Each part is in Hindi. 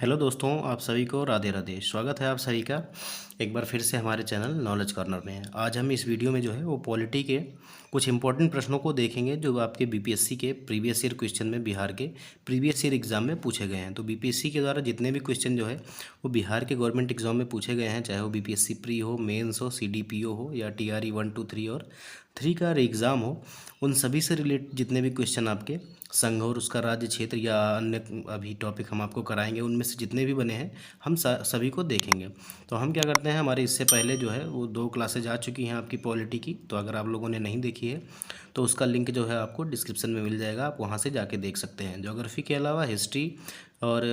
हेलो दोस्तों, आप सभी को राधे राधे। स्वागत है आप सभी का एक बार फिर से हमारे चैनल नॉलेज कॉर्नर में। आज हम इस वीडियो में जो है वो पॉलिटी के कुछ इंपॉर्टेंट प्रश्नों को देखेंगे जो आपके बीपीएससी के प्रीवियस ईयर क्वेश्चन में बिहार के प्रीवियस ईयर एग्जाम में पूछे गए हैं। तो बीपीएससी के द्वारा जितने भी क्वेश्चन जो है वो बिहार के गवर्नमेंट एग्जाम में पूछे गए हैं, चाहे वो बीपीएससी प्री हो, मेंस हो, सीडीपीओ हो या टीआरई 1 2 3 और 3 का एग्ज़ाम हो, उन सभी से रिलेट जितने भी क्वेश्चन आपके संघ और उसका राज्य क्षेत्र या अन्य अभी टॉपिक हम आपको कराएंगे, उनमें से जितने भी बने हैं हम सभी को देखेंगे। तो हम क्या करते हैं, हमारे इससे पहले जो है वो 2 क्लासेज आ चुकी हैं आपकी पॉलिटी की। तो अगर आप लोगों ने नहीं देखी है तो उसका लिंक जो है आपको डिस्क्रिप्शन में मिल जाएगा, आप वहाँ से जाके देख सकते हैं। ज्योग्राफी के अलावा हिस्ट्री और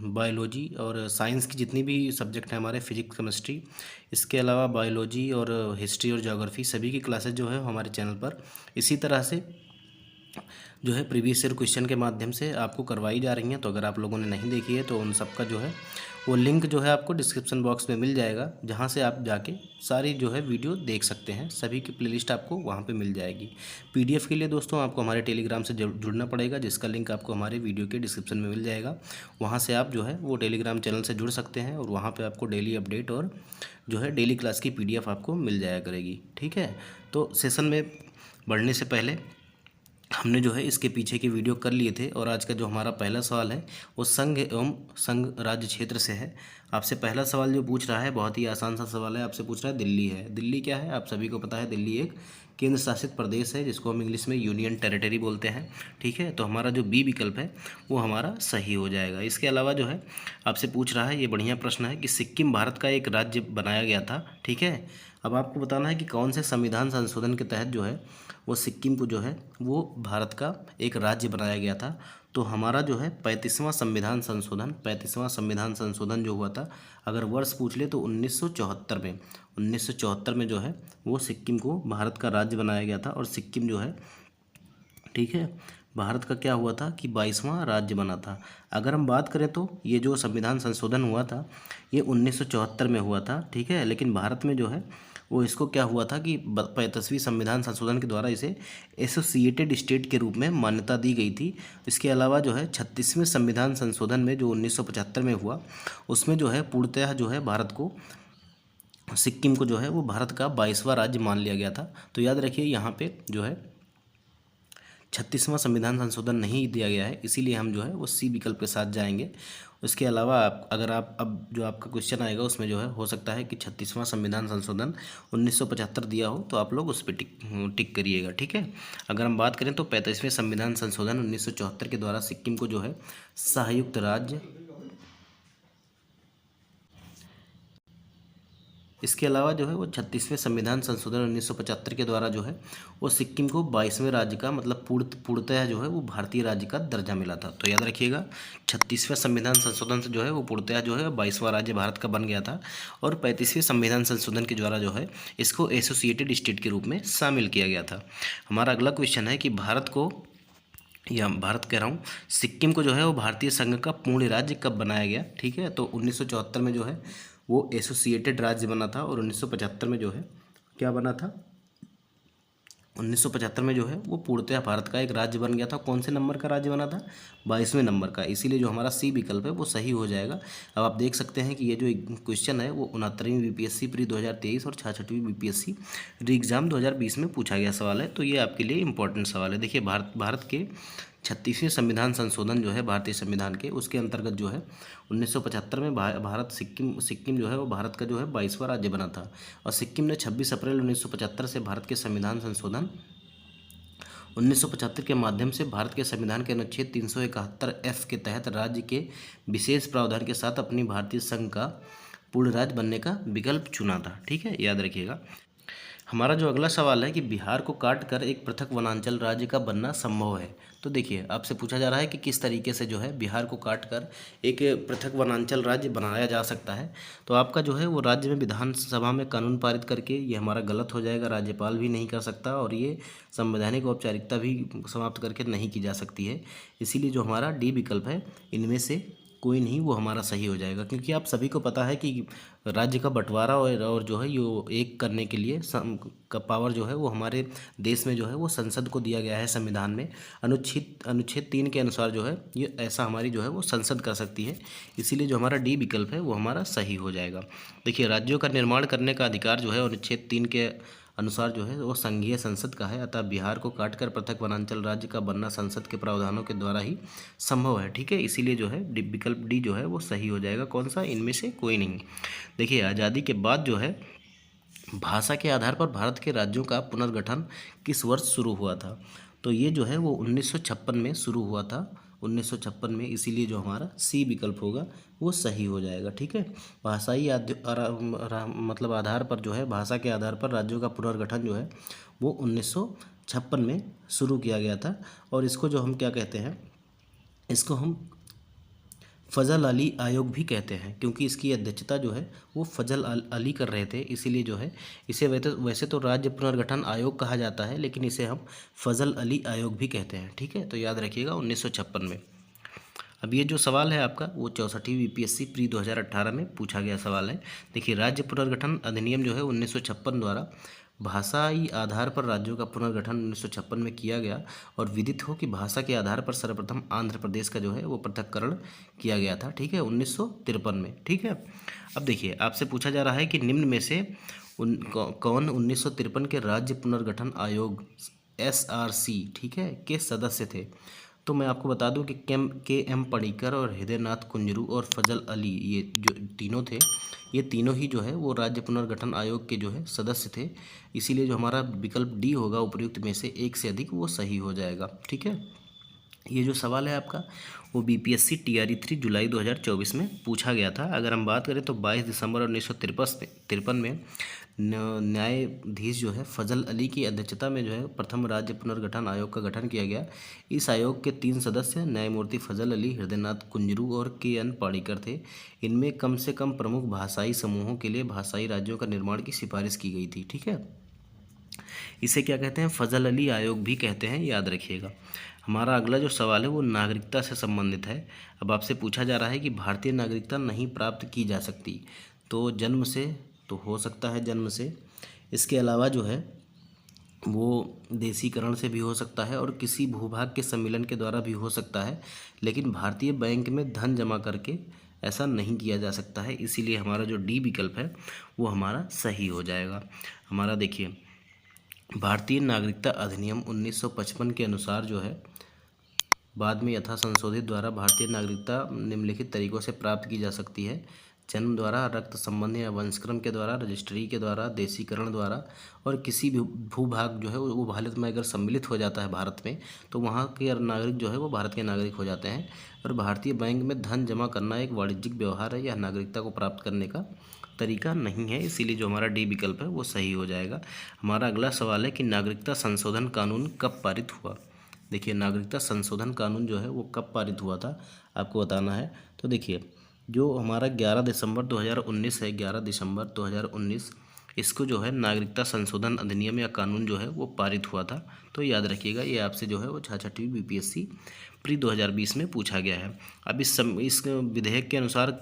बायोलॉजी और साइंस की जितनी भी सब्जेक्ट हैं हमारे, फिजिक्स केमिस्ट्री, इसके अलावा बायोलॉजी और हिस्ट्री और ज्योग्राफी सभी की क्लासेज जो है हमारे चैनल पर इसी तरह से जो है प्रीवियस ईयर क्वेश्चन के माध्यम से आपको करवाई जा रही हैं। तो अगर आप लोगों ने नहीं देखी है तो उन सब का जो है वो लिंक जो है आपको डिस्क्रिप्शन बॉक्स में मिल जाएगा, जहां से आप जाके सारी जो है वीडियो देख सकते हैं। सभी की प्लेलिस्ट आपको वहां पे मिल जाएगी। पीडीएफ के लिए दोस्तों आपको हमारे टेलीग्राम से जुड़ना पड़ेगा, जिसका लिंक आपको हमारे वीडियो के डिस्क्रिप्शन में मिल जाएगा। वहाँ से आप जो है वो टेलीग्राम चैनल से जुड़ सकते हैं और वहाँ पर आपको डेली अपडेट और जो है डेली क्लास की पीडीएफ आपको मिल जाया करेगी। ठीक है, तो सेशन में बढ़ने से पहले हमने जो है इसके पीछे की वीडियो कर लिए थे और आज का जो हमारा पहला सवाल है वो संघ एवं संघ राज्य क्षेत्र से है। आपसे पहला सवाल जो पूछ रहा है बहुत ही आसान सा सवाल है, आपसे पूछ रहा है दिल्ली है। दिल्ली क्या है, आप सभी को पता है, दिल्ली एक केंद्र शासित प्रदेश है जिसको हम इंग्लिश में यूनियन टेरिटरी बोलते हैं। ठीक है, तो हमारा जो बी विकल्प है वो हमारा सही हो जाएगा। इसके अलावा जो है आपसे पूछ रहा है, ये बढ़िया प्रश्न है, कि सिक्किम भारत का एक राज्य बनाया गया था। ठीक है, अब आपको बताना है कि कौन से संविधान संशोधन के तहत जो है वो सिक्किम को जो है वो भारत का एक राज्य बनाया गया था। तो हमारा जो है 35वां संविधान संशोधन जो हुआ था, अगर वर्ष पूछ ले तो 1974 में जो है वो सिक्किम को भारत का राज्य बनाया गया था। और सिक्किम जो है, ठीक है, भारत का क्या हुआ था कि 22वां राज्य बना था। अगर हम बात करें तो ये जो संविधान संशोधन हुआ था ये 1974 में हुआ था। ठीक है, लेकिन भारत में जो है वो इसको क्या हुआ था कि 35वीं संविधान संशोधन के द्वारा इसे एसोसिएटेड स्टेट के रूप में मान्यता दी गई थी। इसके अलावा जो है 36वें संविधान संशोधन में जो 1975 में हुआ, उसमें जो है पूर्णतः जो है भारत को, सिक्किम को जो है वो भारत का 22वां राज्य मान लिया गया था। तो याद रखिए यहाँ पे जो है 36वां संविधान संशोधन नहीं दिया गया है, इसीलिए हम जो है वो सी विकल्प के साथ जाएंगे। उसके अलावा अगर आप अब जो आपका क्वेश्चन आएगा उसमें जो है हो सकता है कि 36वां संविधान संशोधन 1975 दिया हो, तो आप लोग उस पर टिक करिएगा। ठीक है, अगर हम बात करें तो 35वें संविधान संशोधन 1974 के द्वारा सिक्किम को जो है संयुक्त राज्य, इसके अलावा जो है वो 36वें संविधान संशोधन 1975 के द्वारा जो है वो सिक्किम को 22वें राज्य का, मतलब पूर्णतः जो है वो भारतीय राज्य का दर्जा मिला था। तो याद रखिएगा 36वें संविधान संशोधन से जो है वो पूर्णतः जो है 22वां राज्य भारत का बन गया था। और 35वें संविधान संशोधन के द्वारा जो है इसको एसोसिएटेड स्टेट के रूप में शामिल किया गया था। हमारा अगला क्वेश्चन है कि भारत को, या भारत कह रहा हूँ, सिक्किम को जो है वो भारतीय संघ का पूर्ण राज्य कब बनाया गया। ठीक है, तो 1974 में जो है वो एसोसिएटेड राज्य बना था और 1975 में जो है क्या बना था, 1975 में जो है वो पूर्णतः भारत का एक राज्य बन गया था। कौन से नंबर का राज्य बना था, 22वें नंबर का, इसीलिए जो हमारा सी विकल्प है वो सही हो जाएगा। अब आप देख सकते हैं कि ये जो क्वेश्चन है वो 69वीं बीपीएससी प्री 2023 और 66वीं बीपीएससी री एग्ज़ाम 2020 में पूछा गया सवाल है। तो ये आपके लिए इंपॉर्टेंट सवाल है। देखिए भारत के 36वें संविधान संशोधन जो है भारतीय संविधान के, उसके अंतर्गत जो है 1975 में भारत सिक्किम जो है वो भारत का जो है 22वां राज्य बना था। और सिक्किम ने 26 अप्रैल 1975 से भारत के संविधान संशोधन 1975 के माध्यम से भारत के संविधान के अनुच्छेद 371F के तहत राज्य के विशेष प्रावधान के साथ अपनी भारतीय संघ का पूर्ण राज्य बनने का विकल्प चुना था। ठीक है, याद रखिएगा। हमारा जो अगला सवाल है कि बिहार को काट कर एक पृथक वनांचल राज्य का बनना संभव है। तो देखिए आपसे पूछा जा रहा है कि किस तरीके से जो है बिहार को काट कर एक पृथक वनांचल राज्य बनाया जा सकता है। तो आपका जो है वो राज्य में विधानसभा में कानून पारित करके ये हमारा गलत हो जाएगा, राज्यपाल भी नहीं कर सकता और ये संवैधानिक औपचारिकता भी समाप्त करके नहीं की जा सकती है। इसीलिए जो हमारा डी विकल्प है इनमें से कोई नहीं, वो हमारा सही हो जाएगा। क्योंकि आप सभी को पता है कि राज्य का बंटवारा और जो है यो एक करने के लिए का पावर जो है वो हमारे देश में जो है वो संसद को दिया गया है संविधान में। अनुच्छेद 3 के अनुसार जो है ये ऐसा हमारी जो है वो संसद कर सकती है। इसीलिए जो हमारा डी विकल्प है वो हमारा सही हो जाएगा। देखिए, राज्यों का निर्माण करने का अधिकार जो है अनुच्छेद 3 के अनुसार जो है वो संघीय संसद का है, अतः बिहार को काटकर पृथक वनांचल राज्य का बनना संसद के प्रावधानों के द्वारा ही संभव है। ठीक है, इसीलिए जो है विकल्प डी जो है वो सही हो जाएगा। कौन सा? इनमें से कोई नहीं। देखिए, आज़ादी के बाद जो है भाषा के आधार पर भारत के राज्यों का पुनर्गठन किस वर्ष शुरू हुआ था? तो ये जो है वो 1956 में शुरू हुआ था, 1956 में। इसीलिए जो हमारा सी विकल्प होगा वो सही हो जाएगा। ठीक है, भाषाई मतलब आधार पर जो है, भाषा के आधार पर राज्यों का पुनर्गठन जो है वो 1956 में शुरू किया गया था। और इसको जो हम क्या कहते हैं, इसको हम फ़ज़ल अली आयोग भी कहते हैं, क्योंकि इसकी अध्यक्षता जो है वो फ़ज़ल अली कर रहे थे। इसीलिए जो है इसे वैसे तो राज्य पुनर्गठन आयोग कहा जाता है, लेकिन इसे हम फ़ज़ल अली आयोग भी कहते हैं। ठीक है, तो याद रखिएगा 1956 में। अब ये जो सवाल है आपका वो 64वीं बीपीएससी प्री 2018 में पूछा गया सवाल है। देखिए, राज्य पुनर्गठन अधिनियम जो है 1956 द्वारा भाषाई आधार पर राज्यों का पुनर्गठन 1956 में किया गया, और विदित हो कि भाषा के आधार पर सर्वप्रथम आंध्र प्रदेश का जो है वो पृथक्करण किया गया था। ठीक है, 1953 में। ठीक है, अब देखिए, आपसे पूछा जा रहा है कि निम्न में से कौन 1953 के राज्य पुनर्गठन आयोग SRC, ठीक है, के सदस्य थे? तो मैं आपको बता दूं कि के एम पणिकर और हृदयनाथ कुंजरू और फजल अली, ये जो तीनों थे, ये तीनों ही जो है वो राज्य पुनर्गठन आयोग के जो है सदस्य थे। इसीलिए जो हमारा विकल्प डी होगा उपयुक्त में से एक से अधिक, वो सही हो जाएगा। ठीक है, ये जो सवाल है आपका वो बीपीएससी टीआरई 3 जुलाई 2024 में पूछा गया था। अगर हम बात करें तो 22 दिसंबर 1953 में न्यायाधीश जो है फजल अली की अध्यक्षता में जो है प्रथम राज्य पुनर्गठन आयोग का गठन किया गया। इस आयोग के 3 सदस्य न्यायमूर्ति फजल अली, हृदयनाथ कुंजरू और के.एन. पाणिकर थे। इनमें कम से कम प्रमुख भाषाई समूहों के लिए भाषाई राज्यों का निर्माण की सिफारिश की गई थी। ठीक है, इसे क्या कहते हैं? फजल अली आयोग भी कहते हैं, याद रखिएगा। हमारा अगला जो सवाल है वो नागरिकता से संबंधित है। अब आपसे पूछा जा रहा है कि भारतीय नागरिकता नहीं प्राप्त की जा सकती, तो जन्म से तो हो सकता है, जन्म से। इसके अलावा जो है वो देशीकरण से भी हो सकता है, और किसी भूभाग के सम्मेलन के द्वारा भी हो सकता है, लेकिन भारतीय बैंक में धन जमा करके ऐसा नहीं किया जा सकता है। इसीलिए हमारा जो डी विकल्प है वो हमारा सही हो जाएगा। हमारा देखिए, भारतीय नागरिकता अधिनियम 1955 के अनुसार जो है बाद में यथा संशोधित द्वारा भारतीय नागरिकता निम्नलिखित तरीकों से प्राप्त की जा सकती है: जन्म द्वारा, रक्त संबंधी या वंशक्रम के द्वारा, रजिस्ट्री के द्वारा, देशीकरण द्वारा, और किसी भी भूभाग जो है वो भारत में अगर सम्मिलित हो जाता है भारत में, तो वहाँ के नागरिक जो है वो भारत के नागरिक हो जाते हैं। और भारतीय बैंक में धन जमा करना एक वाणिज्यिक व्यवहार है, यह नागरिकता को प्राप्त करने का तरीका नहीं है। इसीलिए जो हमारा डी विकल्प है वो सही हो जाएगा। हमारा अगला सवाल है कि नागरिकता संशोधन कानून कब पारित हुआ? देखिए, नागरिकता संशोधन कानून जो है वो कब पारित हुआ था आपको बताना है। तो देखिए, जो हमारा 11 दिसंबर 2019 है, 11 दिसंबर 2019, इसको जो है नागरिकता संशोधन अधिनियम या कानून जो है वो पारित हुआ था। तो याद रखिएगा, ये आपसे जो है वो 66वीं बीपीएससी प्री 2020 में पूछा गया है। अब इस विधेयक के अनुसार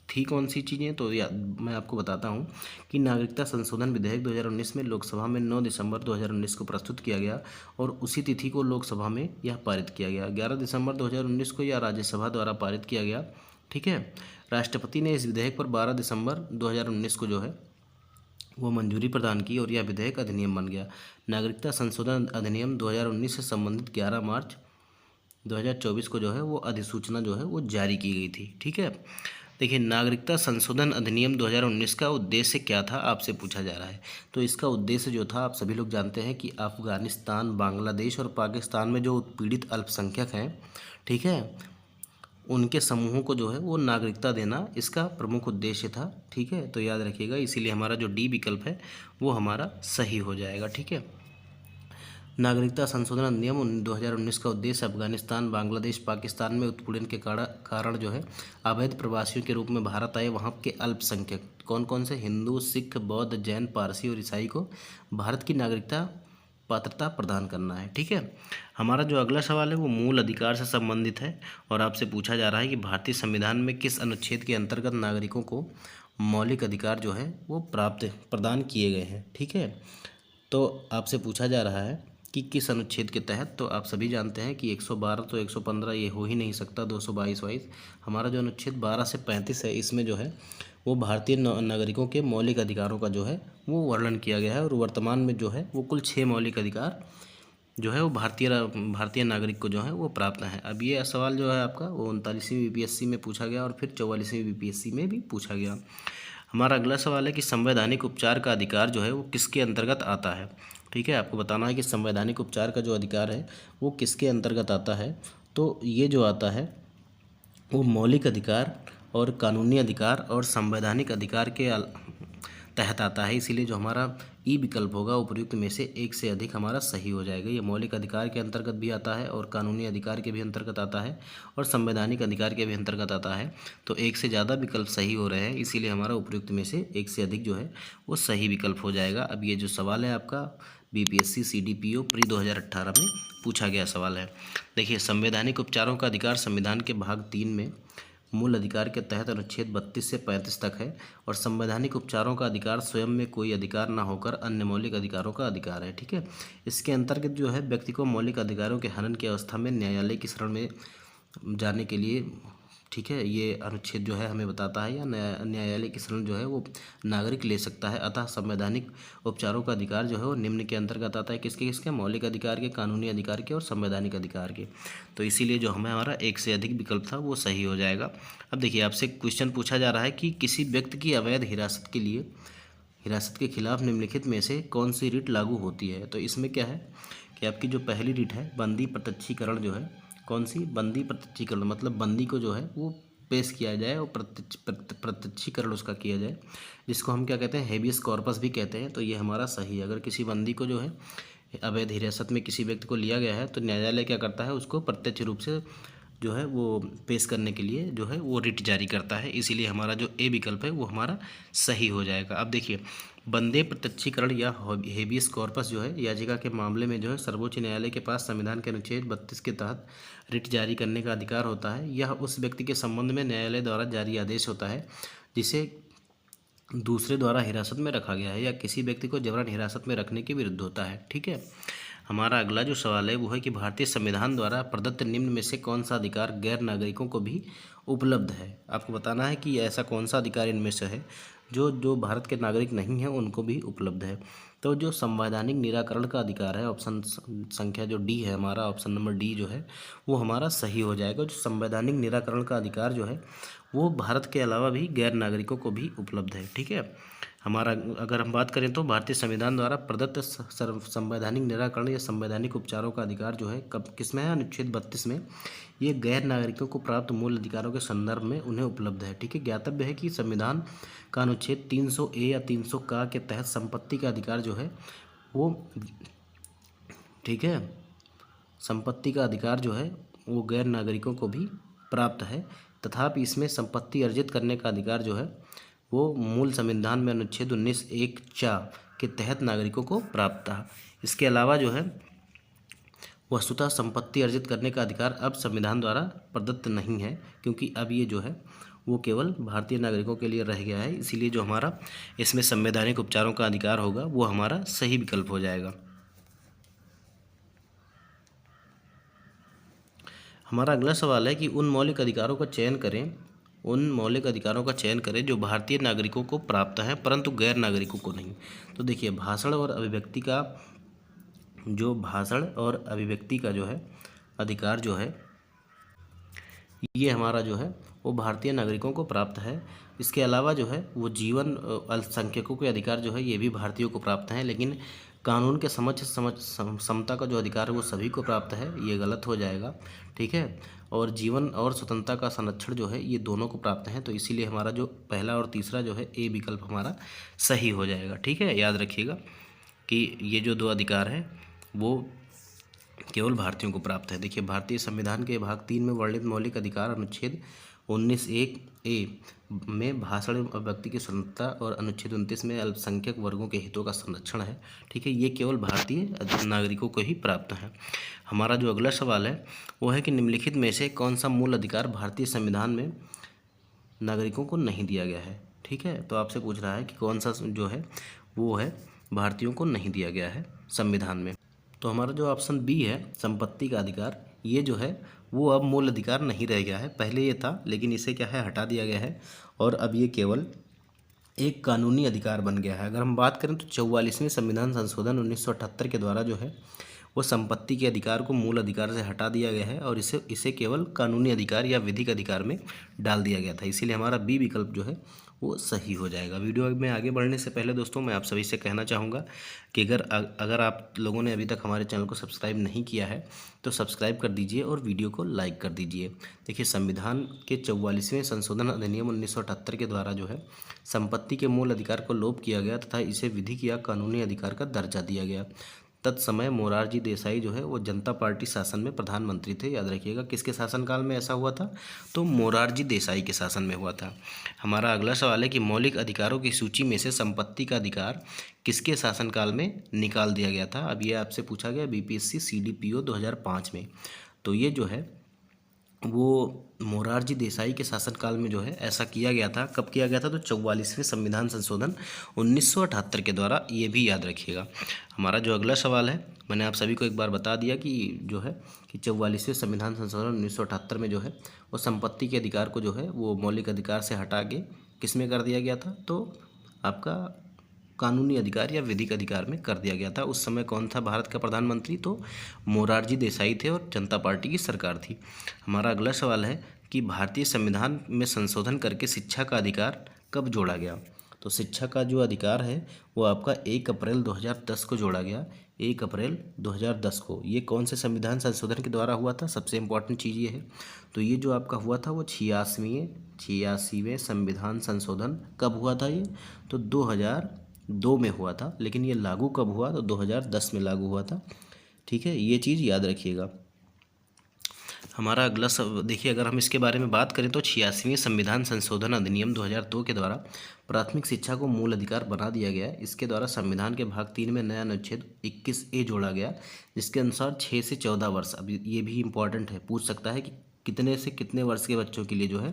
थी कौन सी चीज़ें, तो मैं आपको बताता हूँ कि नागरिकता संशोधन विधेयक 2019 में लोकसभा में 9 दिसंबर 2019 को प्रस्तुत किया गया, और उसी तिथि को लोकसभा में यह पारित किया गया। 11 दिसंबर 2019 को यह राज्यसभा द्वारा पारित किया गया। ठीक है, राष्ट्रपति ने इस विधेयक पर 12 दिसंबर 2019 को जो है वो मंजूरी प्रदान की, और यह विधेयक अधिनियम बन गया। नागरिकता संशोधन अधिनियम 2019 से संबंधित 11 मार्च 2024 को जो है वो अधिसूचना जो है वो जारी की गई थी। ठीक है, देखिए, नागरिकता संशोधन अधिनियम 2019 का उद्देश्य क्या था आपसे पूछा जा रहा है। तो इसका उद्देश्य जो था, आप सभी लोग जानते हैं कि अफ़गानिस्तान, बांग्लादेश और पाकिस्तान में जो उत्पीड़ित अल्पसंख्यक हैं, ठीक है, उनके समूहों को जो है वो नागरिकता देना इसका प्रमुख उद्देश्य था। ठीक है, तो याद रखिएगा, इसीलिए हमारा जो डी विकल्प है वो हमारा सही हो जाएगा। ठीक है, नागरिकता संशोधन अधिनियम 2019 का उद्देश्य अफगानिस्तान, बांग्लादेश, पाकिस्तान में उत्पीड़न के कारण जो है अवैध प्रवासियों के रूप में भारत आए वहाँ के अल्पसंख्यक कौन कौन से हिंदू, सिख, बौद्ध, जैन, पारसी और ईसाई को भारत की नागरिकता पात्रता प्रदान करना है। ठीक है, हमारा जो अगला सवाल है वो मूल अधिकार से संबंधित है और आपसे पूछा जा रहा है कि भारतीय संविधान में किस अनुच्छेद के अंतर्गत नागरिकों को मौलिक अधिकार जो है वो प्रदान किए गए हैं। ठीक है, तो आपसे पूछा जा रहा है कि किस अनुच्छेद के तहत। तो आप सभी जानते हैं कि 112 तो 115 ये हो ही नहीं सकता, 222 हमारा जो अनुच्छेद 12 से 35 है, इसमें जो है वो भारतीय नागरिकों के मौलिक अधिकारों का जो है वो वर्णन किया गया है और वर्तमान में जो है वो कुल 6 मौलिक अधिकार जो है वो भारतीय नागरिक को जो है वो प्राप्त है। अब ये सवाल जो है आपका वो 39वीं बीपीएससी में पूछा गया और फिर 44वीं बीपीएससी में भी पूछा गया। हमारा अगला सवाल है कि संवैधानिक उपचार का अधिकार जो है वो किसके अंतर्गत आता है। ठीक है, आपको बताना है कि संवैधानिक उपचार का जो अधिकार है वो किसके अंतर्गत आता है। तो ये जो आता है वो मौलिक अधिकार और कानूनी अधिकार और संवैधानिक अधिकार के तहत आता है। इसीलिए जो हमारा ई विकल्प होगा उपयुक्त में से एक से अधिक हमारा सही हो जाएगा। ये मौलिक अधिकार के अंतर्गत भी आता है और कानूनी अधिकार के भी अंतर्गत आता है और संवैधानिक अधिकार के भी अंतर्गत आता है। तो एक से ज़्यादा विकल्प सही हो रहे हैं, इसीलिए हमारा उपयुक्त में से एक से अधिक जो है वो सही विकल्प हो जाएगा। अब ये जो सवाल है आपका बीपीएससी CDPO प्री 2018 में पूछा गया सवाल है। देखिए, संवैधानिक उपचारों का अधिकार संविधान के भाग 3 में मूल अधिकार के तहत अनुच्छेद 32 से 35 तक है और संवैधानिक उपचारों का अधिकार स्वयं में कोई अधिकार न होकर अन्य मौलिक अधिकारों का अधिकार है। ठीक है, इसके अंतर्गत जो है व्यक्ति को मौलिक अधिकारों के हनन की अवस्था में न्यायालय की शरण में जाने के लिए, ठीक है, ये अनुच्छेद जो है हमें बताता है या न्यायालय की शरण जो है वो नागरिक ले सकता है। अतः संवैधानिक उपचारों का अधिकार जो है वो निम्न के अंतर्गत आता है, किसके मौलिक अधिकार के, कानूनी अधिकार के और संवैधानिक अधिकार के। तो इसीलिए जो हमारा एक से अधिक विकल्प था वो सही हो जाएगा। अब देखिए, आपसे क्वेश्चन पूछा जा रहा है कि किसी व्यक्ति की अवैध हिरासत के खिलाफ निम्नलिखित में से कौन सी रिट लागू होती है। तो इसमें क्या है कि आपकी जो पहली रिट है बंदी प्रत्यक्षीकरण जो है, कौन सी, बंदी प्रत्यक्षीकरण, मतलब बंदी को जो है वो पेश किया जाए और प्रत्यक्षीकरण उसका किया जाए, जिसको हम क्या कहते हैं, हेबियस कॉर्पस भी कहते हैं। तो ये हमारा सही है। अगर किसी बंदी को जो है अवैध हिरासत में किसी व्यक्ति को लिया गया है तो न्यायालय क्या करता है, उसको प्रत्यक्ष रूप से जो है वो पेश करने के लिए जो है वो रिट जारी करता है। इसीलिए हमारा जो ए विकल्प है वो हमारा सही हो जाएगा। अब देखिए, बंदे प्रत्यक्षीकरण या हेबियस कॉर्पस जो है याचिका के मामले में जो है सर्वोच्च न्यायालय के पास संविधान के अनुच्छेद 32 के तहत रिट जारी करने का अधिकार होता है। यह उस व्यक्ति के संबंध में न्यायालय द्वारा जारी आदेश होता है जिसे दूसरे द्वारा हिरासत में रखा गया है या किसी व्यक्ति को जबरन हिरासत में रखने के विरुद्ध होता है। ठीक है, हमारा अगला जो सवाल है वो है कि भारतीय संविधान द्वारा प्रदत्त निम्न में से कौन सा अधिकार गैर नागरिकों को भी उपलब्ध है। आपको बताना है कि ऐसा कौन सा अधिकार इनमें से है जो भारत के नागरिक नहीं हैं उनको भी उपलब्ध है। तो जो संवैधानिक निराकरण का अधिकार है, ऑप्शन संख्या जो डी है हमारा, ऑप्शन नंबर डी जो है वो हमारा सही हो जाएगा। जो संवैधानिक निराकरण का अधिकार जो है वो भारत के अलावा भी गैर नागरिकों को भी उपलब्ध है। ठीक है, हमारा अगर हम बात करें तो भारतीय संविधान द्वारा प्रदत्त संवैधानिक निराकरण या संवैधानिक उपचारों का अधिकार जो है कब किसमें है, अनुच्छेद 32 में। ये गैर नागरिकों को प्राप्त मूल अधिकारों के संदर्भ में उन्हें उपलब्ध है। ठीक है, ज्ञातव्य है कि संविधान का अनुच्छेद 300A या 300 के तहत संपत्ति का अधिकार जो है वो, ठीक है, संपत्ति का अधिकार जो है वो गैर नागरिकों को भी प्राप्त है। तथापि इसमें संपत्ति अर्जित करने का अधिकार जो है वो मूल संविधान में अनुच्छेद 19(1)(चा) के तहत नागरिकों को प्राप्त था। इसके अलावा जो है वस्तुतः संपत्ति अर्जित करने का अधिकार अब संविधान द्वारा प्रदत्त नहीं है, क्योंकि अब ये जो है वो केवल भारतीय नागरिकों के लिए रह गया है। इसीलिए जो हमारा इसमें संवैधानिक उपचारों का अधिकार होगा वो हमारा सही विकल्प हो जाएगा। हमारा अगला सवाल है कि उन मौलिक अधिकारों का चयन करें जो भारतीय नागरिकों को प्राप्त हैं परंतु गैर नागरिकों को नहीं। तो देखिए, भाषण और अभिव्यक्ति का जो है अधिकार जो है ये हमारा जो है वो भारतीय नागरिकों को प्राप्त है। इसके अलावा जो है वो जीवन अल्पसंख्यकों के अधिकार जो है ये भी भारतीयों को प्राप्त हैं, लेकिन कानून के समता का जो अधिकार है वो सभी को प्राप्त है, ये गलत हो जाएगा। ठीक है, और जीवन और स्वतंत्रता का संरक्षण जो है ये दोनों को प्राप्त हैं। तो इसीलिए हमारा जो पहला और तीसरा जो है ए विकल्प हमारा सही हो जाएगा। ठीक है, याद रखिएगा कि ये जो 2 अधिकार हैं वो केवल भारतीयों को प्राप्त है। देखिए, भारतीय संविधान के भाग 3 में वर्णित मौलिक अधिकार अनुच्छेद 19(1)(a) में भाषण एवं अभिव्यक्ति की स्वतंत्रता और अनुच्छेद 29 में अल्पसंख्यक वर्गों के हितों का संरक्षण है। ठीक है, ये केवल भारतीय नागरिकों को ही प्राप्त है। हमारा जो अगला सवाल है वो है कि निम्नलिखित में से कौन सा मूल अधिकार भारतीय संविधान में नागरिकों को नहीं दिया गया है। ठीक है, तो आपसे पूछ रहा है कि कौन सा जो है वो है भारतीयों को नहीं दिया गया है संविधान में। तो हमारा जो ऑप्शन बी है संपत्ति का अधिकार, ये जो है वो अब मूल अधिकार नहीं रह गया है। पहले ये था लेकिन इसे क्या है हटा दिया गया है और अब ये केवल एक कानूनी अधिकार बन गया है। अगर हम बात करें तो 44वें संविधान संशोधन 1978 के द्वारा जो है वो संपत्ति के अधिकार को मूल अधिकार से हटा दिया गया है और इसे केवल कानूनी अधिकार या विधिक अधिकार में डाल दिया गया था। इसीलिए हमारा बी विकल्प जो है वो सही हो जाएगा। वीडियो में आगे बढ़ने से पहले दोस्तों मैं आप सभी से कहना चाहूँगा कि अगर आप लोगों ने अभी तक हमारे चैनल को सब्सक्राइब नहीं किया है तो सब्सक्राइब कर दीजिए और वीडियो को लाइक कर दीजिए। देखिए, संविधान के 44वें संशोधन अधिनियम 1978 के द्वारा जो है संपत्ति के मूल अधिकार को लोप किया गया तथा इसे विधिक या कानूनी अधिकार का दर्जा दिया गया। तत्समय मोरारजी देसाई जो है वो जनता पार्टी शासन में प्रधानमंत्री थे। याद रखिएगा, किसके शासनकाल में ऐसा हुआ था? तो मोरारजी देसाई के शासन में हुआ था। हमारा अगला सवाल है कि मौलिक अधिकारों की सूची में से संपत्ति का अधिकार किसके शासनकाल में निकाल दिया गया था? अब ये आपसे पूछा गया बीपीएससी CDPO 2005 में। तो ये जो है वो मोरारजी देसाई के शासनकाल में जो है ऐसा किया गया था। कब किया गया था? तो 44वें संविधान संशोधन 1978 के द्वारा, ये भी याद रखिएगा। हमारा जो अगला सवाल है, मैंने आप सभी को एक बार बता दिया कि जो है कि 44वें संविधान संशोधन 1978 में जो है वो संपत्ति के अधिकार को जो है वो मौलिक अधिकार से हटा के किस में कर दिया गया था? तो आपका कानूनी अधिकार या विधिक अधिकार में कर दिया गया था। उस समय कौन था भारत का प्रधानमंत्री? तो मोरारजी देसाई थे और जनता पार्टी की सरकार थी। हमारा अगला सवाल है कि भारतीय संविधान में संशोधन करके शिक्षा का अधिकार कब जोड़ा गया? तो शिक्षा का जो अधिकार है वो आपका 1 अप्रैल 2010 को जोड़ा गया। 1 अप्रैल 2010 को। ये कौन से संविधान संशोधन के द्वारा हुआ था? सबसे इम्पोर्टेंट चीज़ ये है। तो ये जो आपका हुआ था वो 86वें संविधान संशोधन कब हुआ था? ये तो 2002 में हुआ था। लेकिन ये लागू कब हुआ? तो 2010 में लागू हुआ था। ठीक है, ये चीज़ याद रखिएगा। हमारा अगला सब देखिए, अगर हम इसके बारे में बात करें तो 86वें संविधान संशोधन अधिनियम 2002 के द्वारा प्राथमिक शिक्षा को मूल अधिकार बना दिया गया। इसके द्वारा संविधान के भाग 3 में नया अनुच्छेद 21A जोड़ा गया, जिसके अनुसार 6 से 14 वर्ष, अब ये भी इम्पॉर्टेंट है, पूछ सकता है कि कितने से कितने वर्ष के बच्चों के लिए जो है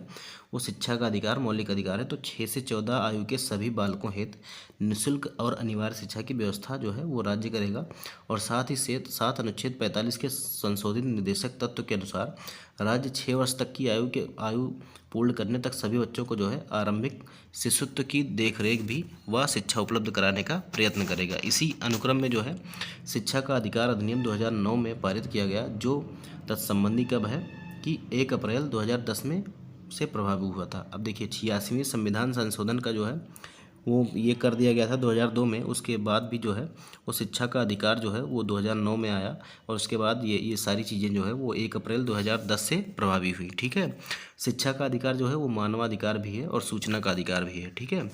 वो शिक्षा का अधिकार मौलिक अधिकार है। तो 6 से 14 आयु के सभी बालकों हेतु निःशुल्क और अनिवार्य शिक्षा की व्यवस्था जो है वो राज्य करेगा। और साथ ही साथ अनुच्छेद 45 के संशोधित निर्देशक तत्व के अनुसार राज्य 6 वर्ष तक की आयु पूर्ण करने तक सभी बच्चों को जो है आरंभिक शिशुत्व की देखरेख भी व शिक्षा उपलब्ध कराने का प्रयत्न करेगा। इसी अनुक्रम में जो है शिक्षा का अधिकार अधिनियम 2009 में पारित किया गया, जो तत्संबंधी कब है कि 1 अप्रैल 2010 में से प्रभावी हुआ था। अब देखिए, 86वें संविधान संशोधन का जो है वो ये कर दिया गया था 2002 में। उसके बाद भी जो है वो शिक्षा का अधिकार जो है वो 2009 में आया और उसके बाद ये सारी चीज़ें जो है वो 1 अप्रैल 2010 से प्रभावी हुई। ठीक है, शिक्षा का अधिकार जो है वो मानवाधिकार भी है और सूचना का अधिकार भी है। ठीक है,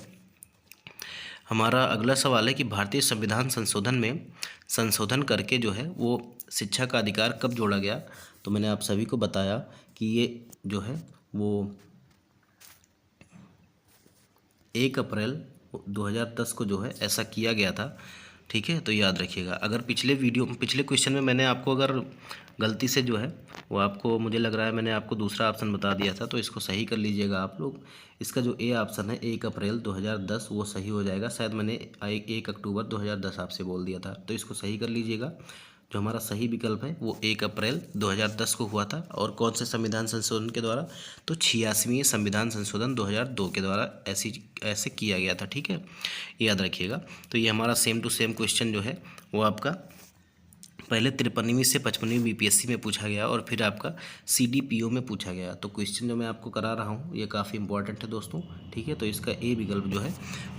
हमारा अगला सवाल है कि भारतीय संविधान संशोधन में संशोधन करके जो है वो शिक्षा का अधिकार कब जोड़ा गया? तो मैंने आप सभी को बताया कि ये जो है वो 1 अप्रैल 2010 को जो है ऐसा किया गया था। ठीक है, तो याद रखिएगा। अगर पिछले क्वेश्चन में मैंने आपको अगर गलती से जो है वो आपको, मुझे लग रहा है मैंने आपको दूसरा ऑप्शन बता दिया था, तो इसको सही कर लीजिएगा आप लोग। इसका जो ए ऑप्शन है 1 अप्रैल 2010 वो सही हो जाएगा। शायद मैंने 1 अक्टूबर 2010 आपसे बोल दिया था, तो इसको सही कर लीजिएगा। जो हमारा सही विकल्प है वो 1 अप्रैल 2010 को हुआ था। और कौन से संविधान संशोधन के द्वारा? तो 86वें संविधान संशोधन 2002 के द्वारा ऐसे किया गया था। ठीक है, याद रखिएगा। तो ये हमारा सेम टू सेम क्वेश्चन जो है वो आपका पहले 53वीं से 55वीं बीपीएससी में पूछा गया और फिर आपका CDPO में पूछा गया। तो क्वेश्चन जो मैं आपको करा रहा हूँ ये काफ़ी इंपॉर्टेंट है दोस्तों। ठीक है, तो इसका ए विकल्प जो है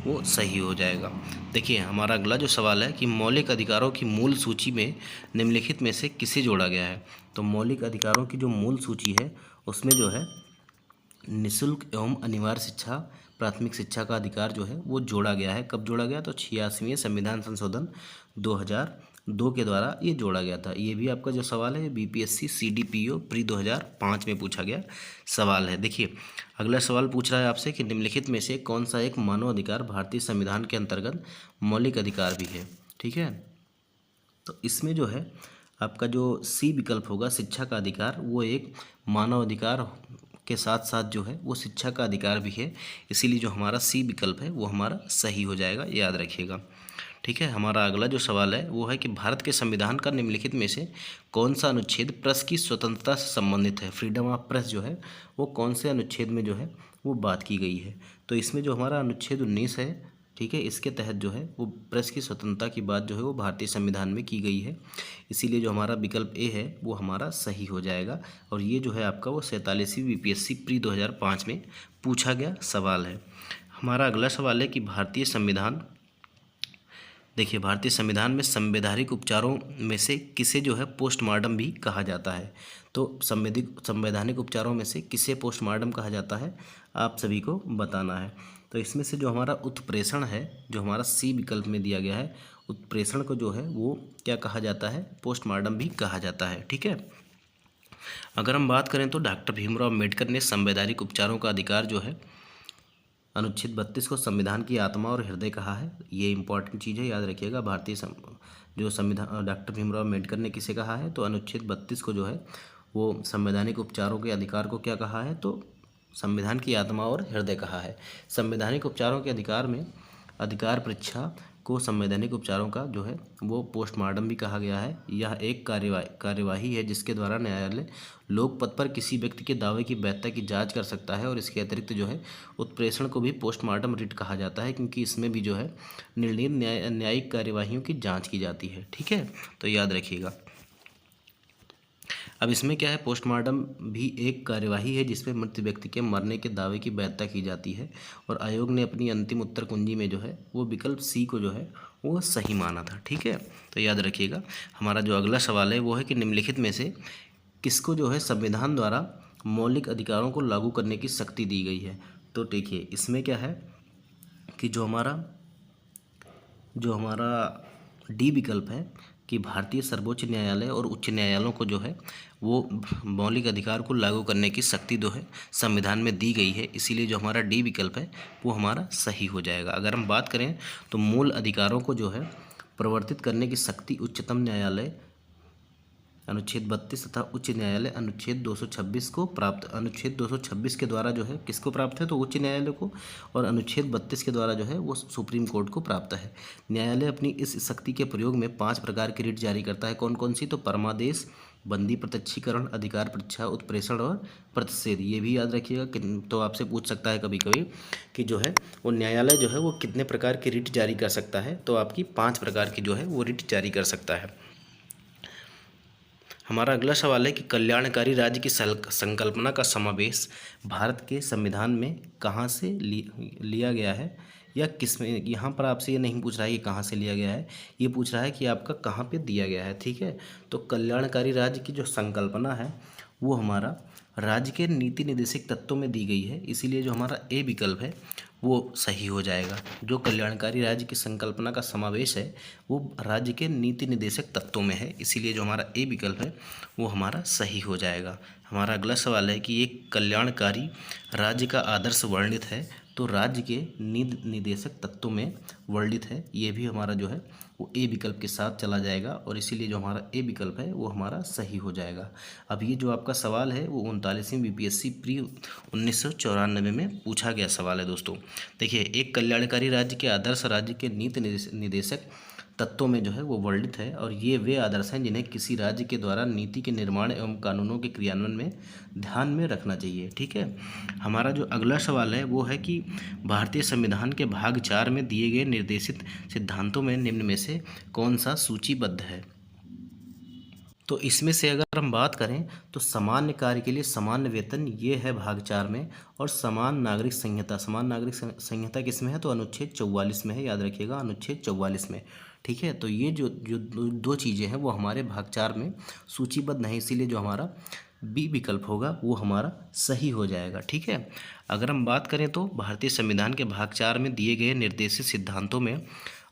वो सही हो जाएगा। देखिए, हमारा अगला जो सवाल है कि मौलिक अधिकारों की मूल सूची में निम्नलिखित में से किसे जोड़ा गया है? तो मौलिक अधिकारों की जो मूल सूची है उसमें जो है निःशुल्क एवं अनिवार्य शिक्षा, प्राथमिक शिक्षा का अधिकार जो है वो जोड़ा गया है। कब जोड़ा गया? तो 86वें संविधान संशोधन 2 के द्वारा ये जोड़ा गया था। ये भी आपका जो सवाल है बीपीएससी सीडीपीओ प्री 2005 में पूछा गया सवाल है। देखिए अगला सवाल पूछ रहा है आपसे कि निम्नलिखित में से कौन सा एक मानव अधिकार भारतीय संविधान के अंतर्गत मौलिक अधिकार भी है। ठीक है, तो इसमें जो है आपका जो सी विकल्प होगा शिक्षा का अधिकार, वो एक मानव अधिकार के साथ साथ जो है वो शिक्षा का अधिकार भी है। इसीलिए जो हमारा सी विकल्प है वो हमारा सही हो जाएगा, याद रखिएगा। ठीक है, हमारा अगला जो सवाल है वो है कि भारत के संविधान का निम्नलिखित में से कौन सा अनुच्छेद प्रेस की स्वतंत्रता से संबंधित है। फ्रीडम ऑफ प्रेस जो है वो कौन से अनुच्छेद में जो है वो बात की गई है। तो इसमें जो हमारा अनुच्छेद 19 है, ठीक है, इसके तहत जो है वो प्रेस की स्वतंत्रता की बात जो है वो भारतीय संविधान में की गई है। इसीलिए जो हमारा विकल्प ए है वो हमारा सही हो जाएगा। और ये जो है आपका वो 47वीं बीपीएससी प्री 2005 में पूछा गया सवाल है। हमारा अगला सवाल है कि भारतीय संविधान, देखिए भारतीय संविधान में संवैधानिक उपचारों में से किसे जो है पोस्टमार्टम भी कहा जाता है। तो संवैधानिक उपचारों में से किसे पोस्टमार्टम कहा जाता है आप सभी को बताना है। तो इसमें से जो हमारा उत्प्रेषण है, जो हमारा सी विकल्प में दिया गया है, उत्प्रेषण को जो है वो क्या कहा जाता है, पोस्टमार्टम भी कहा जाता है। ठीक है, अगर हम बात करें तो डॉक्टर भीमराव अम्बेडकर ने संवैधानिक उपचारों का अधिकार जो है अनुच्छेद 32 को संविधान की आत्मा और हृदय कहा है। ये इंपॉर्टेंट चीज़ है, याद रखिएगा। जो संविधान डॉक्टर भीमराव अम्बेडकर ने किसे कहा है, तो अनुच्छेद 32 को जो है वो संवैधानिक उपचारों के अधिकार को क्या कहा है, तो संविधान की आत्मा और हृदय कहा है। संवैधानिक उपचारों के अधिकार में अधिकार परीक्षा को संवैधानिक उपचारों का जो है वो पोस्टमार्टम भी कहा गया है। यह एक कार्यवाही है जिसके द्वारा न्यायालय लोकपद पर किसी व्यक्ति के दावे की वैधता की जांच कर सकता है। और इसके अतिरिक्त जो है उत्प्रेषण को भी पोस्टमार्टम रिट कहा जाता है, क्योंकि इसमें भी जो है निर्णीत न्यायिक कार्यवाहियों की जाँच की जाती है। ठीक है, तो याद रखिएगा। अब इसमें क्या है, पोस्टमार्टम भी एक कार्यवाही है जिसमें मृत व्यक्ति के मरने के दावे की वैधता की जाती है। और आयोग ने अपनी अंतिम उत्तर कुंजी में जो है वो विकल्प सी को जो है वो सही माना था। ठीक है, तो याद रखिएगा। हमारा जो अगला सवाल है वो है कि निम्नलिखित में से किसको जो है संविधान द्वारा मौलिक अधिकारों को लागू करने की शक्ति दी गई है। तो देखिए इसमें क्या है कि जो हमारा डी विकल्प है कि भारतीय सर्वोच्च न्यायालय और उच्च न्यायालयों को जो है वो मौलिक अधिकार को लागू करने की शक्ति जो है संविधान में दी गई है। इसीलिए जो हमारा डी विकल्प है वो हमारा सही हो जाएगा। अगर हम बात करें तो मूल अधिकारों को जो है प्रवर्तित करने की शक्ति उच्चतम न्यायालय अनुच्छेद 32 तथा उच्च न्यायालय अनुच्छेद 226 को प्राप्त, अनुच्छेद 226 के द्वारा जो है किसको प्राप्त है, तो उच्च न्यायालय को। और अनुच्छेद 32 के द्वारा जो है वो सुप्रीम कोर्ट को प्राप्त है। न्यायालय अपनी इस शक्ति के प्रयोग में 5 प्रकार की रिट जारी करता है। कौन कौन सी, तो परमादेश, बंदी प्रत्यक्षीकरण, अधिकार परीक्षा, उत्प्रेषण और प्रतिषेध। ये भी याद रखिएगा कि तो आपसे पूछ सकता है कभी कभी कि जो है वो न्यायालय जो है वो कितने प्रकार की रिट जारी कर सकता है, तो आपकी 5 प्रकार की जो है वो रिट जारी कर सकता है। हमारा अगला सवाल है कि कल्याणकारी राज्य की संकल्पना का समावेश भारत के संविधान में कहाँ से लिया गया है या किस में। यहाँ पर आपसे ये नहीं पूछ रहा है कि कहाँ से लिया गया है, ये पूछ रहा है कि आपका कहाँ पे दिया गया है। ठीक है, तो कल्याणकारी राज्य की जो संकल्पना है वो हमारा राज्य के नीति निर्देशक तत्वों में दी गई है। इसीलिए जो हमारा ए विकल्प है वो सही हो जाएगा। जो कल्याणकारी राज्य की संकल्पना का समावेश है वो राज्य के नीति निर्देशक तत्वों में है। इसीलिए जो हमारा ए विकल्प है वो हमारा सही हो जाएगा। हमारा अगला सवाल है कि एक कल्याणकारी राज्य का आदर्श वर्णित है, तो राज्य के नीति निर्देशक तत्वों में वर्णित है। ये भी हमारा जो है वो ए विकल्प के साथ चला जाएगा। और इसीलिए जो हमारा ए विकल्प है वो हमारा सही हो जाएगा। अब ये जो आपका सवाल है वो 39वीं बीपीएससी प्री 1994 में पूछा गया सवाल है दोस्तों। देखिए एक कल्याणकारी राज्य के आदर्श राज्य के नीति निर्देशक तत्वों में जो है वो वर्णित है। और ये वे आदर्श हैं जिन्हें किसी राज्य के द्वारा नीति के निर्माण एवं कानूनों के क्रियान्वयन में ध्यान में रखना चाहिए। ठीक है, हमारा जो अगला सवाल है वो है कि भारतीय संविधान के भाग 4 में दिए गए निर्देशित सिद्धांतों में निम्न में से कौन सा सूचीबद्ध है। तो इसमें से अगर हम बात करें तो सामान्य कार्य के लिए सामान्य वेतन ये है भाग 4 में। और समान नागरिक संहिता किस में है, तो अनुच्छेद 44 में है। याद रखिएगा, अनुच्छेद 44 में। ठीक है, तो ये जो दो चीज़ें हैं वो हमारे भाग 4 में सूचीबद्ध नहीं। इसीलिए जो हमारा बी विकल्प होगा वो हमारा सही हो जाएगा। ठीक है, अगर हम बात करें तो भारतीय संविधान के भाग 4 में दिए गए निर्देशित सिद्धांतों में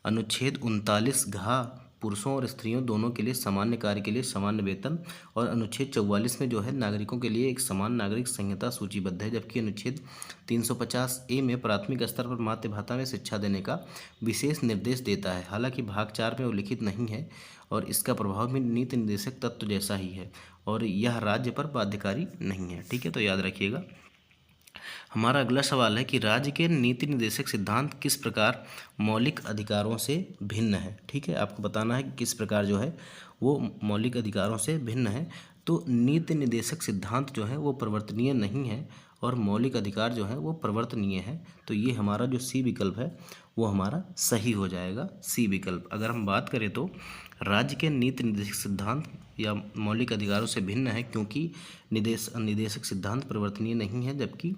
अनुच्छेद 39 घ पुरुषों और स्त्रियों दोनों के लिए सामान्य कार्य के लिए सामान्य वेतन, और अनुच्छेद 44 में जो है नागरिकों के लिए एक समान नागरिक संहिता सूचीबद्ध है, जबकि अनुच्छेद 350A में प्राथमिक स्तर पर मातृभाषा में शिक्षा देने का विशेष निर्देश देता है। हालांकि भाग 4 में उल्लिखित नहीं है और इसका प्रभाव भी नीति निर्देशक तत्व जैसा ही है और यह राज्य पर बाध्यकारी नहीं है। ठीक है, तो याद रखिएगा। हमारा अगला सवाल है कि राज्य के नीति निर्देशक सिद्धांत किस प्रकार मौलिक अधिकारों से भिन्न है। ठीक है, आपको बताना है कि किस प्रकार जो है वो मौलिक अधिकारों से भिन्न है। तो नीति निर्देशक सिद्धांत जो है वो परिवर्तनीय नहीं है और मौलिक अधिकार जो है वो परिवर्तनीय है। तो ये हमारा जो सी विकल्प है वो हमारा सही हो जाएगा, सी विकल्प। अगर हम बात करें तो राज्य के नीति निर्देशक सिद्धांत या मौलिक अधिकारों से भिन्न है क्योंकि निर्देशक सिद्धांत परिवर्तनीय नहीं है, जबकि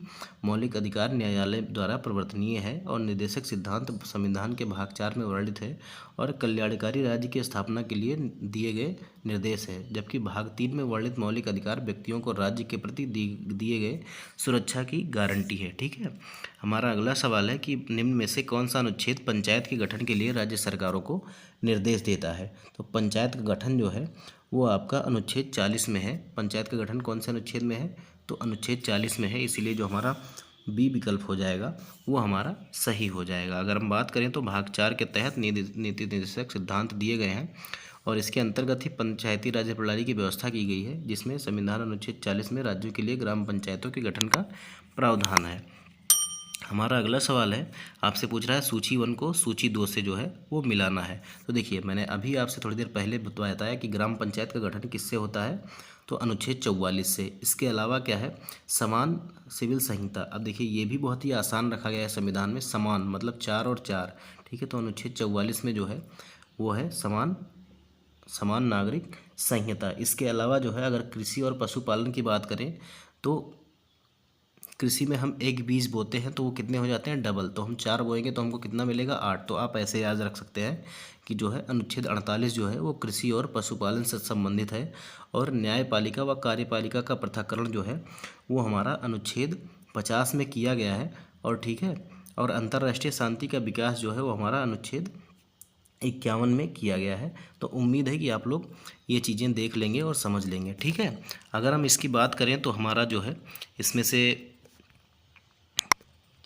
मौलिक अधिकार न्यायालय द्वारा परिवर्तनीय है और निर्देशक सिद्धांत संविधान के भाग 4 में वर्णित है और कल्याणकारी राज्य की स्थापना के लिए दिए गए निर्देश है, जबकि भाग 3 में वर्णित मौलिक अधिकार व्यक्तियों को राज्य के प्रति दिए गए सुरक्षा की गारंटी है। ठीक है, हमारा अगला सवाल है कि निम्न में से कौन सा अनुच्छेद पंचायत के गठन के लिए राज्य सरकारों को निर्देश देता है। तो पंचायत का गठन जो है वो आपका अनुच्छेद 40 में है। पंचायत का गठन कौन से अनुच्छेद में है, तो अनुच्छेद 40 में है, इसीलिए जो हमारा बी विकल्प हो जाएगा वो हमारा सही हो जाएगा। अगर हम बात करें तो भाग 4 के तहत नीति निर्देशक सिद्धांत दिए गए हैं और इसके अंतर्गत ही पंचायती राज्य प्रणाली की व्यवस्था की गई है, जिसमें संविधान अनुच्छेद 40 में राज्यों के लिए ग्राम पंचायतों के गठन का प्रावधान है। हमारा अगला सवाल है, आपसे पूछ रहा है सूची 1 को सूची 2 से जो है वो मिलाना है। तो देखिए, मैंने अभी आपसे थोड़ी देर पहले बताया कि ग्राम पंचायत का गठन किससे होता है, तो अनुच्छेद 44 से। इसके अलावा क्या है, समान सिविल संहिता। अब देखिए ये भी बहुत ही आसान रखा गया है संविधान में, समान मतलब 4 और 4। ठीक है, तो अनुच्छेद 44 में जो है वो है समान नागरिक संहिता। इसके अलावा जो है अगर कृषि और पशुपालन की बात करें तो कृषि में हम एक बीज बोते हैं तो वो कितने हो जाते हैं, डबल। तो हम 4 बोएंगे तो हमको कितना मिलेगा, 8। तो आप ऐसे याद रख सकते हैं कि जो है अनुच्छेद 48 जो है वो कृषि और पशुपालन से संबंधित है और न्यायपालिका व कार्यपालिका का पृथक्करण जो है वो हमारा अनुच्छेद 50 में किया गया है। और ठीक है, और अंतर्राष्ट्रीय शांति का विकास जो है वो हमारा अनुच्छेद 51 में किया गया है। तो उम्मीद है कि आप लोग ये चीज़ें देख लेंगे और समझ लेंगे। ठीक है, अगर हम इसकी बात करें तो हमारा जो है इसमें से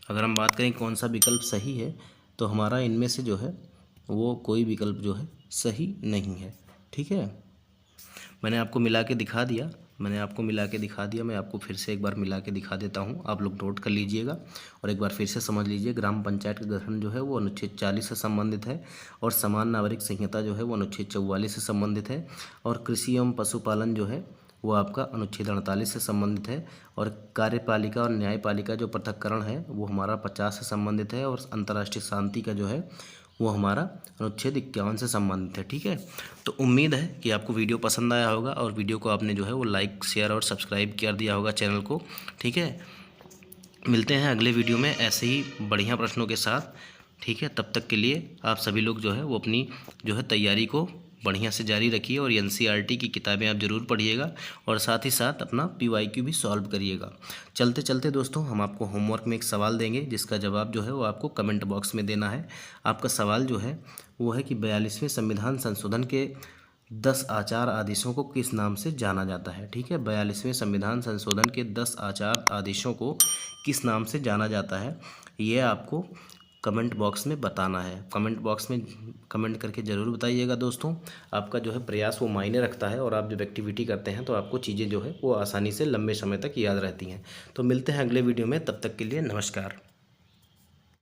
अगर हम बात करें कौन सा विकल्प सही है, तो हमारा इनमें से जो है वो कोई विकल्प जो है सही नहीं है। ठीक है, मैंने आपको मिला के दिखा दिया मैं आपको फिर से एक बार मिला के दिखा देता हूँ, आप लोग नोट कर लीजिएगा और एक बार फिर से समझ लीजिए। ग्राम पंचायत का गठन जो है वो अनुच्छेद 40 से संबंधित है और समान नागरिक संहिता जो है वो अनुच्छेद 44 से संबंधित है और कृषि एवं पशुपालन जो है वो आपका अनुच्छेद 48 से संबंधित है और कार्यपालिका और न्यायपालिका जो पृथक्करण है वो हमारा 50 से संबंधित है और अंतर्राष्ट्रीय शांति का जो है वो हमारा अनुच्छेद 51 से संबंधित है। ठीक है, तो उम्मीद है कि आपको वीडियो पसंद आया होगा और वीडियो को आपने जो है वो लाइक शेयर और सब्सक्राइब कर दिया होगा चैनल को। ठीक है, मिलते हैं अगले वीडियो में ऐसे ही बढ़िया प्रश्नों के साथ। ठीक है, तब तक के लिए आप सभी लोग जो है वो अपनी जो है तैयारी को बढ़िया से जारी रखिए और NCERT की किताबें आप ज़रूर पढ़िएगा और साथ ही साथ अपना PYQ भी सॉल्व करिएगा। चलते चलते दोस्तों हम आपको होमवर्क में एक सवाल देंगे जिसका जवाब जो है वो आपको कमेंट बॉक्स में देना है। आपका सवाल जो है वो है कि 42वें संविधान संशोधन के 10 आचार आदेशों को किस नाम से जाना जाता है। ठीक है, 42वें संविधान संशोधन के 10 आचार आदेशों को किस नाम से जाना जाता है, ये आपको कमेंट बॉक्स में बताना है। कमेंट बॉक्स में कमेंट करके ज़रूर बताइएगा दोस्तों। आपका जो है प्रयास वो मायने रखता है और आप जब एक्टिविटी करते हैं तो आपको चीज़ें जो है वो आसानी से लंबे समय तक याद रहती हैं। तो मिलते हैं अगले वीडियो में, तब तक के लिए नमस्कार।